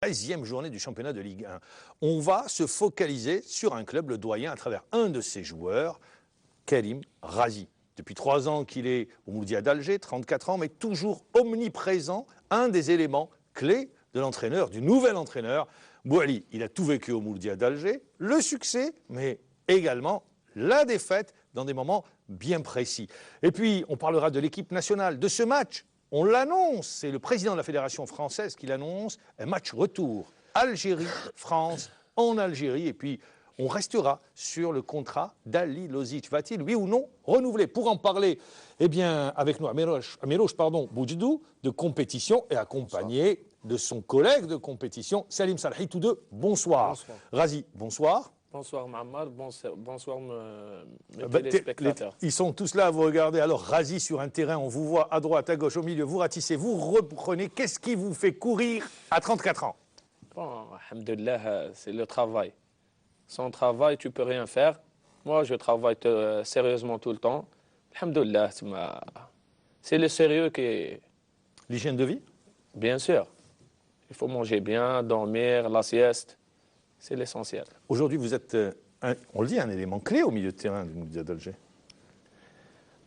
13e journée du championnat de Ligue 1. On va se focaliser sur un club, le doyen, à travers un de ses joueurs, Karim Razi. Depuis 3 ans qu'il est au Mouloudia d'Alger, 34 ans, mais toujours omniprésent, un des éléments clés de l'entraîneur, du nouvel entraîneur, Bouali. Il a tout vécu au Mouloudia d'Alger, le succès, mais également la défaite dans des moments bien précis. Et puis, on parlera de l'équipe nationale, de ce match. On l'annonce, c'est le président de la Fédération française qui l'annonce, un match retour. Algérie-France, en Algérie. Et puis, on restera sur le contrat d'Ali Lozic. Va-t-il, oui ou non, renouveler? Pour en parler, eh bien, avec nous, Amirouche Boudjdou, de compétition et accompagné de son collègue de compétition, Salim Salhi. Tous deux, bonsoir. Bonsoir. Razi, bonsoir. Bonsoir Mohamed, bonsoir mes téléspectateurs. Ils sont tous là à vous regarder. Alors Razi sur un terrain, on vous voit à droite, à gauche, au milieu, vous ratissez, vous reprenez. Qu'est-ce qui vous fait courir à 34 ans? Bon, alhamdoulilah, c'est le travail. Sans travail, tu peux rien faire. Moi, je travaille sérieusement tout le temps. Alhamdoulilah, c'est le sérieux qui est... L'hygiène de vie? Bien sûr. Il faut manger bien, dormir, la sieste. C'est l'essentiel. Aujourd'hui, vous êtes, on le dit, un élément clé au milieu de terrain du Mouloudia d'Alger.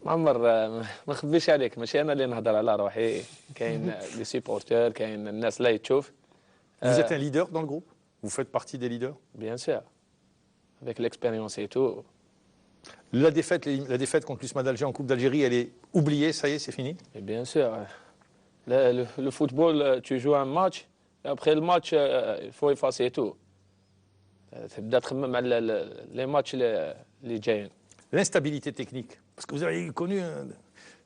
معمر ما نخبيش عليك ماشي انا اللي نهضر على روحي كاين لي سيبورتور كاين الناس لا يتشوف. Vous êtes un leader dans le groupe? Vous faites partie des leaders? Bien sûr. Avec l'expérience et tout. La défaite contre l'USMA d'Alger en Coupe d'Algérie, elle est oubliée, ça y est, c'est fini? Et bien sûr. Le football, tu joues un match, et après le match, il faut effacer tout. تبدا تخمم على les matchs اللي جايين. L'instabilité technique, parce que vous avez connu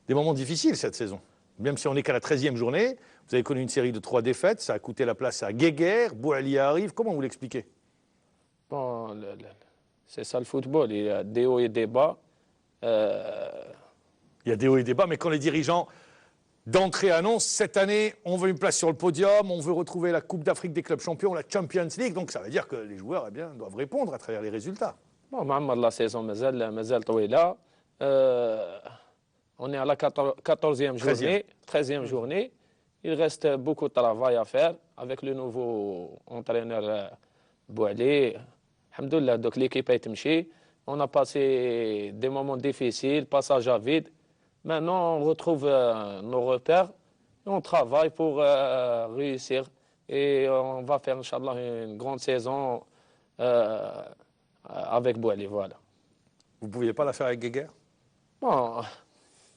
des moments difficiles cette saison. Même si on n'est qu'à la 13e journée, vous avez connu une série de 3 défaites, ça a coûté la place à Guéguer, Bouali arrive, comment vous l'expliquez? Bon, c'est ça le football, il y a des hauts et des bas. Il y a des hauts et des bas, mais quand les dirigeants d'entrée annoncent cette année, on veut une place sur le podium, on veut retrouver la Coupe d'Afrique des clubs champions, la Champions League, donc ça veut dire que les joueurs doivent répondre à travers les résultats. Bon, la saison مازال طويلة. On est à la 14e journée, 13e journée. Il reste beaucoup de travail à faire avec le nouveau entraîneur Bouali. Alhamdoulilah, donc l'équipe a été. On a passé des moments difficiles, passage à vide. Maintenant, on retrouve nos repères et on travaille pour réussir. Et on va faire, Inch'Allah, une grande saison avec Bouali, voilà. Vous ne pouviez pas la faire avec Guéguer? Bon,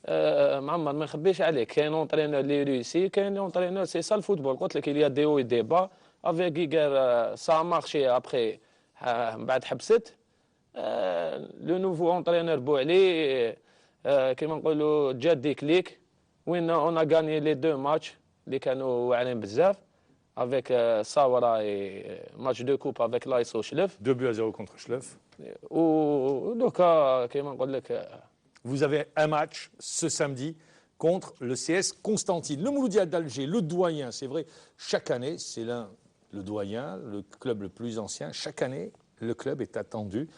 Mohamed, ما نخبيش عليك كاين entraîneur اللي réussit كاين entraîneur, c'est ça le football. قلت لك il y a des hauts et des bas. Avec Guéguer, ça a marché après. بعد حبست. Le nouveau entraîneur Bouali, كما نقولوا جا ديكليك وين on a gagné les 2 matchs اللي كانوا واعرين بزاف avec Sawara et match de coupe avec l'AS Schleuf. 2-0 contre Schleuf. ودوكا كما نقول لك. Vous avez un match ce samedi contre le CS Constantine. Le Mouloudia d'Alger, le doyen, c'est vrai, chaque année, c'est le doyen, le club le plus ancien. Chaque année, le club est attendu.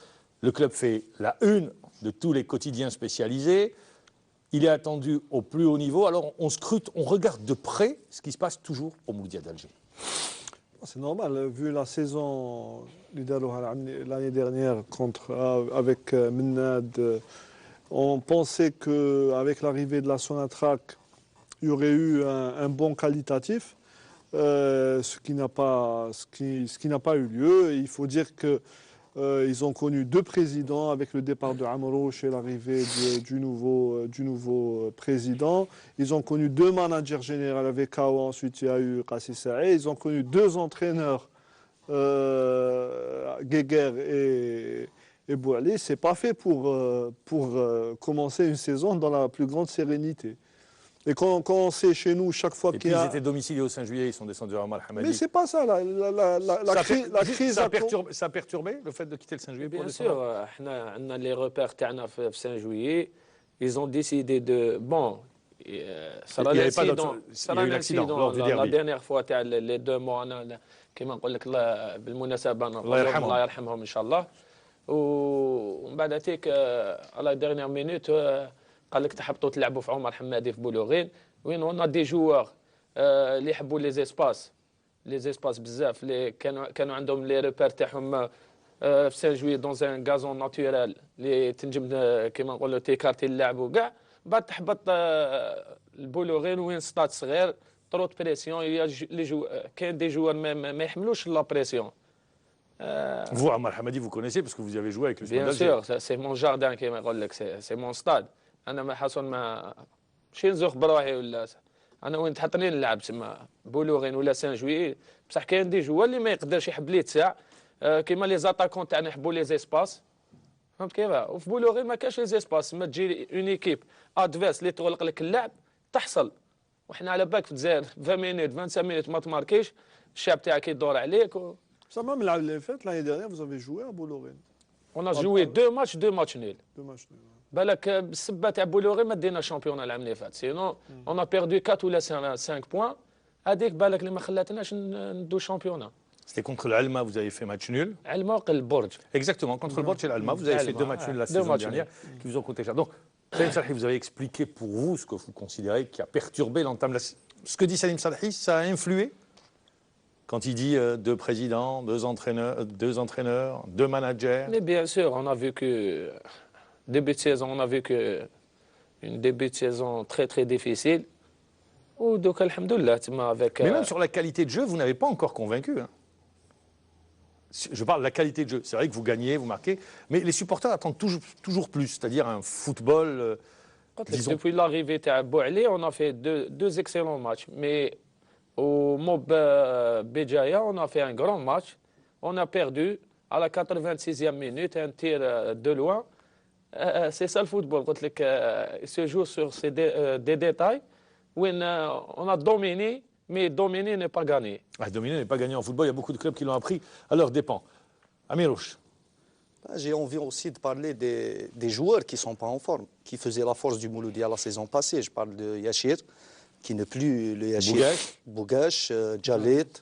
Le club fait la une de tous les quotidiens spécialisés. Il est attendu au plus haut niveau. Alors on scrute, on regarde de près ce qui se passe toujours au Mouloudia d'Alger. C'est normal, vu la saison l'année dernière avec Mennad. On pensait qu'avec l'arrivée de la Sonatrach, il y aurait eu un bon qualitatif, ce qui n'a pas eu lieu. Il faut dire qu'ils ont connu 2 présidents avec le départ de Amrouche et l'arrivée du nouveau président. Ils ont connu 2 managers généraux avec Kawa, ensuite il y a eu Qassi Saïd. Ils ont connu 2 entraîneurs, Guéguer et Bouali. Ce n'est pas fait pour commencer une saison dans la plus grande sérénité. Et quand on sait chez nous, chaque fois qu'il y a... Ils étaient domiciliés au Saint-Juillet, ils sont descendus à Omar Hamadi. Mais c'est pas ça, la crise... Ça a perturbé le fait de quitter le Saint-Juillet? Bien sûr, on a les repères تاعنا في Saint-Juillet. Ils ont décidé de... Bon, ça a eu l'accident la dernière fois les 2 mois كما نقول لك بالمناسبة الله يرحمهم إن شاء الله. ومن بعد هذيك على ديرنيير مينوت قال لك تحبطوا تلعبوا في عمر حمادي في بولوغين وين اون دي جوار اللي يحبوا لي زيسباس لي زيسباس بزاف اللي كانوا عندهم لي ريبير تاعهم في سان جوي دون ان غازون ناتورال اللي تنجم كيما نقولوا تيكارتي اللاعب وكاع بعد تحبط البولوغين وين ستاد صغير تروت بريسيون كاين دي جوار ما يحملوش لا بريسيون. Vous, Ammar Hamadi, vous connaissez parce que vous y avez joué avec le Stade Bien d'Alger. sûr, c'est mon jardin كيما يقول لك سي مون ستاد. انا ما حصل ما ماشي نزوق بروحي ولا انا وين تحطني نلعب تما بولوغين ولا سان جوي بصح كاين دي جوار اللي ما يقدرش يحب لي تساع كيما لي زاتاكون تاعنا يحبوا لي زيسباس فهمت كيف. وفي بولوغين ما كاش لي زيسباس ما تجي اون ايكيب ادفيرس اللي تغلق لك اللعب تحصل. وحنا على بالك في الجزائر 20 مينوت 25 مينوت ما تماركيش الشعب تاعك يدور عليك Ça même l'année dernière, vous avez joué à Bolloré. On a joué 2 matchs nuls. 2 matchs nuls. بالك بالسبه تاع بولوغي ما دينا شامبيون العام اللي فات سينو اون ا بيردو 4 ولا 5 بوان هذيك بالك اللي ما خلاتناش ندو شامبيون. C'était contre l'Alma, vous avez fait match nul. علما وقل البرج. Exactement, contre le Borj et l'Alma, vous avez fait 2 matchs nuls la saison dernière qui vous ont coûté cher. Donc, Salim Salhi, vous avez expliqué pour vous ce que vous considérez qui a perturbé l'entame. Ce que dit Salim Salhi, ça a influé quand il dit 2 présidents, 2 entraîneurs, 2 managers. Mais bien sûr, on a vu que début de saison, on a vu que une début de saison très très difficile. Ou donc alhamdoulilah, avec. Mais même sur la qualité de jeu, vous n'avez pas encore convaincu. Hein. Je parle de la qualité de jeu. C'est vrai que vous gagnez, vous marquez, mais les supporters attendent toujours plus, c'est-à-dire un football. Disons... Depuis l'arrivée de Bouali, on a fait deux excellents matchs. Mais au Mob Béjaïa, on a fait un grand match. On a perdu à la 86e minute, un tir de loin. C'est ça le football. Il se joue sur des détails où on a dominé. Mais dominer n'est pas gagné. Dominer n'est pas gagné en football. Il y a beaucoup de clubs qui l'ont appris à leurs dépens. Amirouche. J'ai envie aussi de parler des joueurs qui ne sont pas en forme, qui faisaient la force du Mouloudia la saison passée. Je parle de Yachir, qui n'est plus le Yachir. Bougache, Djalit.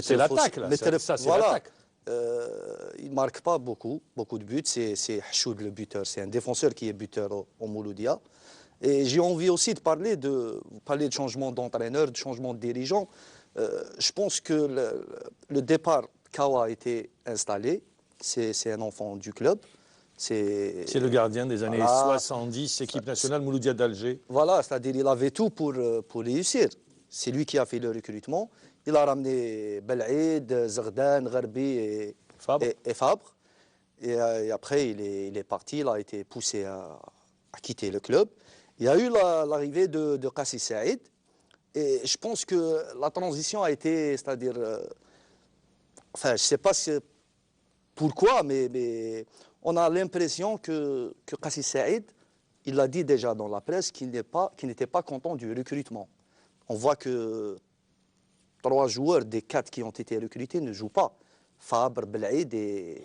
C'est l'attaque, là. Ça, c'est voilà. l'attaque. Il ne marque pas beaucoup de buts. C'est Hachoud le buteur. C'est un défenseur qui est buteur au Mouloudia. Et j'ai envie aussi de parler de changement d'entraîneur, de changement de dirigeant. Je pense que le départ, Kawa a été installé. C'est un enfant du club. C'est le gardien des années 70, équipe nationale Mouloudia d'Alger. Voilà, c'est-à-dire il avait tout pour réussir. C'est lui qui a fait le recrutement. Il a ramené Belaïd, Zerdan, Gharbi et Fabre. Et après, il est parti, il a été poussé à quitter le club. Il y a eu l'arrivée de Qassi Saïd et je pense que la transition a été, c'est-à-dire, enfin, je ne sais pas pourquoi, mais on a l'impression que Qassi Saïd, il l'a dit déjà dans la presse, qu'il n'était pas content du recrutement. On voit que 3 joueurs des 4 qui ont été recrutés ne jouent pas. Fabre, Belaïd et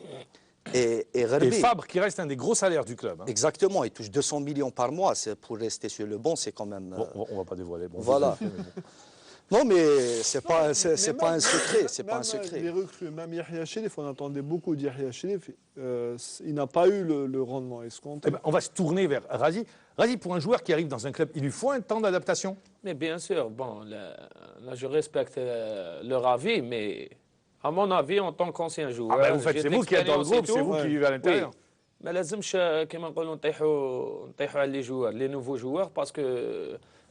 Gharbi. Et Fabre qui reste un des gros salaires du club. Hein. Exactement, il touche 200 millions par mois. Pour rester sur le banc, c'est quand même... Bon, on ne va pas dévoiler. Bon, voilà. Non, mais ce n'est pas un secret. C'est pas un secret. Les recrues, même Yahya Chérif, on attendait beaucoup d'Yahya Chérif. Il n'a pas eu le rendement escompté. On va se tourner vers Razi. Razi, pour un joueur qui arrive dans un club, il lui faut un temps d'adaptation. Mais bien sûr, bon, là je respecte leur avis, mais... À mon avis, en tant qu'ancien joueur, c'est vous qui êtes dans le groupe, c'est vous qui vivez à l'intérieur. ما لازمش كما نقولوا نطيحوا على لي جوار لي نوفو جوار باسكو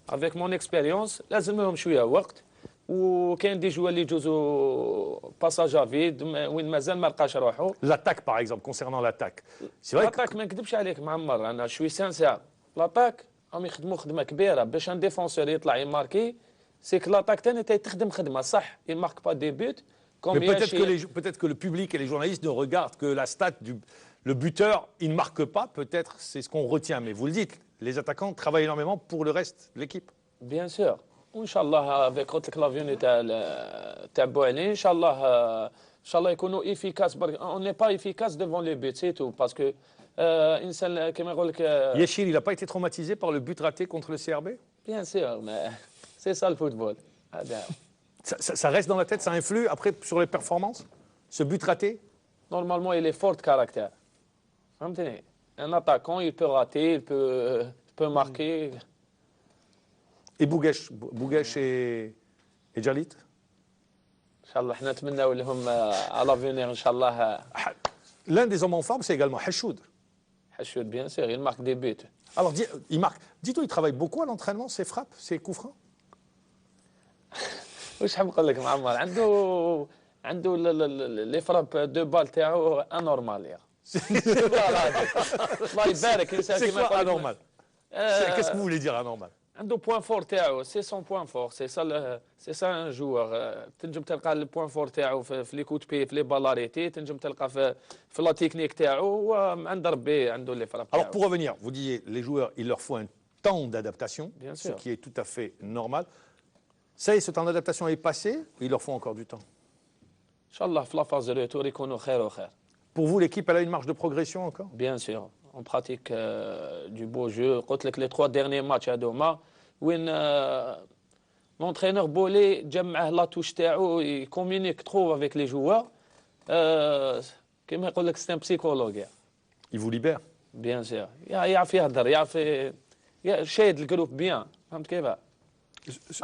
avec mon expérience لازم لهم شويه وقت وكاين دي جوار اللي يجوزوا باساج افيد وين مازال ما لقاش روحو. L'attaque par exemple, concernant l'attaque. C'est vrai l'attaque ما نكذبش عليك معمر انا شوي سانسير l'attaque راهم يخدموا خدمه كبيره باش ان ديفونسور يطلع يماركي سي كو l'attaque ثاني تخدم خدمه صح il marque pas des buts. Mais peut-être que le public et les journalistes ne regardent que la stat le buteur, il ne marque pas, peut-être c'est ce qu'on retient. Mais vous le dites, les attaquants travaillent énormément pour le reste de l'équipe. Bien sûr. Inch'Allah, avec l'avion تاع بوعلي, Inch'Allah, يكونوا efficaces. On n'est pas efficace devant les buts, c'est tout. Parce que, Yachir, il n'a pas été traumatisé par le but raté contre le CRB? Bien sûr, mais c'est ça le football. Ça reste dans la tête, ça influe après sur les performances? Ce but raté? Normalement, il est fort de caractère. Un attaquant, il peut rater, il peut marquer. Et Bougache et Djalit? شاء الله احنا نتمناو لهم على فينير ان شاء الله. L'un des hommes en forme, c'est également Hachoud. حشود بيان سور يمارك دي بيت. Alors, il marque. Dis-toi, il travaille beaucoup à l'entraînement, ses frappes, ses coups francs. واش حاب نقول لك معمر عنده لي فراب دو بال تاعو انورمال يا الله يبارك انسان C'est كيما quoi يقول anormal? Qu'est-ce que vous voulez dire anormal? عنده بوان فور تاعو سي سون بوان فور سي سا ان جوور تنجم تلقى البوان فور تاعو في لي كوت بي في لي بالاريتي تنجم تلقى في لا تكنيك تاعو وعند ربي عنده لي فراب Alors, تاعو. pour revenir, vous disiez, les joueurs, il leur faut un temps d'adaptation, Bien ce sûr. qui est tout à fait normal. Ça y est, ce temps d'adaptation est passé, il leur faut encore du temps. ان شاء الله في لا فاز روتور يكونوا خير وخير. Pour vous, l'équipe, elle a une marge de progression encore? Bien sûr, on pratique du beau jeu. قلت لك les 3 derniers matchs هذوما وين l'entraîneur Bolé جمعه لا توش تاعو يكومونيك ترو avec les joueurs. كيما يقول لك c'est un psychologue. Il vous libère. Bien sûr. يعرف يهدر يعرف شايد الجروب بيان. فهمت كيف؟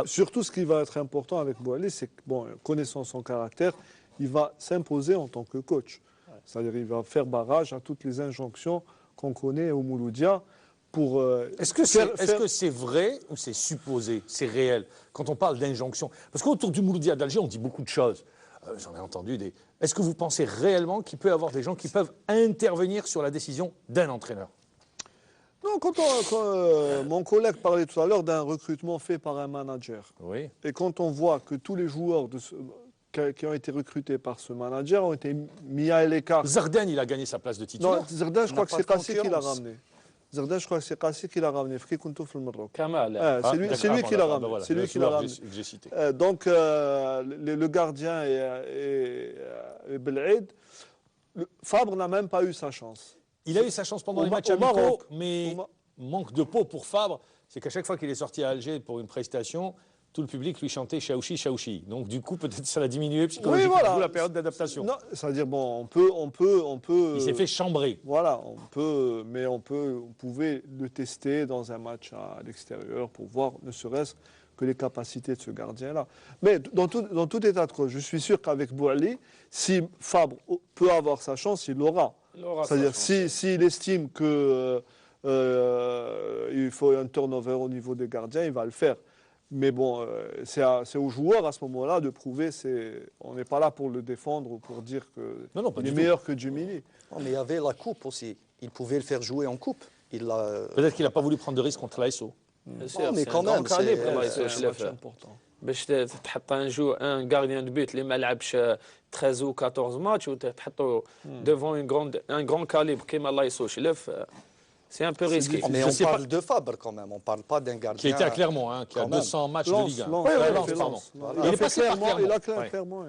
Surtout, ce qui va être important avec Bouali, c'est que, bon, connaissant son caractère, il va s'imposer en tant que coach. C'est-à-dire qu'il va faire barrage à toutes les injonctions qu'on connaît au Mouloudia pour... Est-ce que c'est vrai ou c'est supposé, c'est réel, quand on parle d'injonction? Parce qu'autour du Mouloudia d'Alger, on dit beaucoup de choses. J'en ai entendu des... Est-ce que vous pensez réellement qu'il peut y avoir des gens qui peuvent intervenir sur la décision d'un entraîneur? Non, quand mon collègue parlait tout à l'heure d'un recrutement fait par un manager. Oui. Et quand on voit que tous les joueurs qui ont été recrutés par ce manager ont été mis à l'écart. Zarden, il a gagné sa place de titulaire. Non, Zarden, je crois que pas c'est de Kassi qui l'a concurrence. ramené. Zarden, je crois que c'est Kassi qui l'a ramené. Friki Kuntou au Maroc. كمال. C'est lui, c'est lui qui l'a ramené. Voilà, C'est lui le qui l'a joueur ramené. que j'ai cité. Donc, le gardien et Belhaid, Fabre n'a même pas eu sa chance. Il a eu sa chance pendant les matchs au amicaux, Maroc. mais manque de peau pour Fabre, c'est qu'à chaque fois qu'il est sorti à Alger pour une prestation, tout le public lui chantait Chaouchi, Chaouchi. Donc du coup, peut-être ça l'a diminué psychologiquement, Oui, voilà. d'où la période d'adaptation. Non, c'est-à-dire, bon, on peut. Il s'est fait chambrer. Voilà, on pouvait le tester dans un match à l'extérieur pour voir ne serait-ce que les capacités de ce gardien-là. Mais dans tout état de cause, je suis sûr qu'avec Bouali, si Fabre peut avoir sa chance, il l'aura. C'est-à-dire, s'il estime que il faut un turnover au niveau des gardiens, il va le faire. Mais bon, c'est aux joueurs à ce moment-là de prouver. On n'est pas là pour le défendre ou pour dire qu'il est meilleur que Jumini. Non, mais il y avait la coupe aussi. Il pouvait le faire jouer en coupe. Peut-être qu'il n'a pas voulu prendre de risque contre l'ASO. mais quand même, C'est un match important. باش تحط ان غارديان دو بوت اللي ما لعبش 13 ou 14 ماتش وتحطو devant un grand calibre كيما الله يسو شلف. C'est un peu risqué. Mais Je on sais parle de Fabre quand même, on ne parle pas d'un gardien. Qui était à Clermont, qui a Quand même. 200 matchs de Ligue 1. Lens, Lens, pardon. Lens. Voilà. Il est fait passé par Clermont, Clermont. il a Ouais. Clermont.